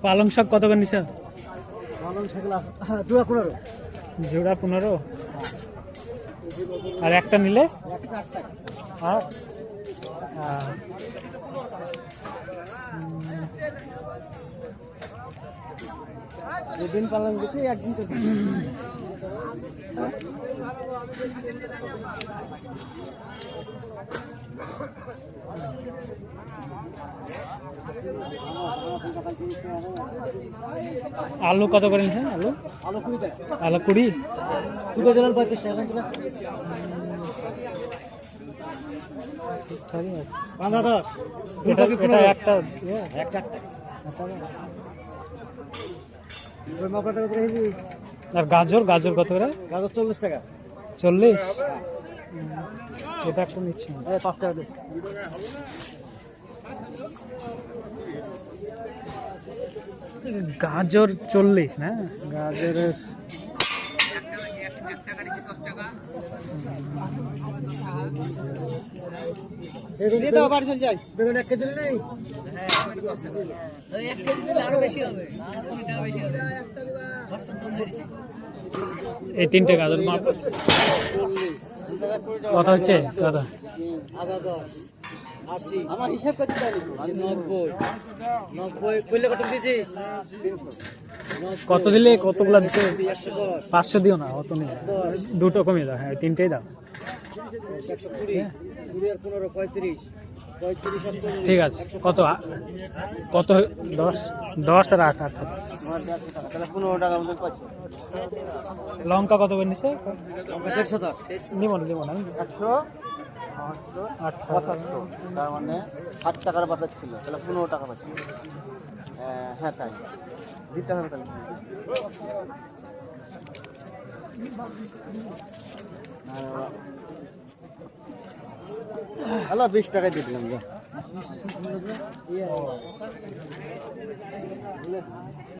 পালং শাক কত করে নিছে? পালং শাক জোড়া 15। জোড়া 15। আর একটা নিলে আর যেদিন পালং দেখি একদিন তো আলু কত করে নিছেন? আলু আলু 20 টাকা। আলু 20। দুটো জেলার 35 টাকা। ঠিকঠাকই আছে। 5-10 এটা একটা একটা ওই মাপটা করে হেবি। আর গাজর গাজর কত করে? গাজর 40 টাকা। 40। এটা একটু নিচ্ছি। 5 টাকা দে। গাজর 40 না? গাজরের বেগুন দিয়ে দাও, বাড়ি চলে যাই। বেগুন 1 কেজি নেই? হ্যাঁ 1 কেজি নিলে আরো বেশি হবে। 20 টাকা বেশি হবে। এই তিনটে গাজর মাপ কত হচ্ছে? কত? আদা 10, 80। আমার হিসাব করতে জানি তো। 90 কইলে কত দিছিস? 300। কত দিলে কতগুলা দিছে? 110। 500 দিও না, অত নেই। দুটো কমিয়ে দাও। হ্যাঁ, তিনটেই দাও। 120 20 আর 15 35 35 আর 40। ঠিক আছে। কত কত? 10 10 আর 8 8। আমার 150 টাকা। তাহলে 15 টাকা মতো পাচ্ছি। লঙ্কা কত করে নিছে? লঙ্কা 110। নিব না 100 75। তার মানে 60 টাকার বাজার ছিল। তাহলে 15 টাকা পাচ্ছি। হ্যাঁ তাই দিতে হবে তাহলে। হ্যালো 20 টাকায় দিয়ে দিলাম যা।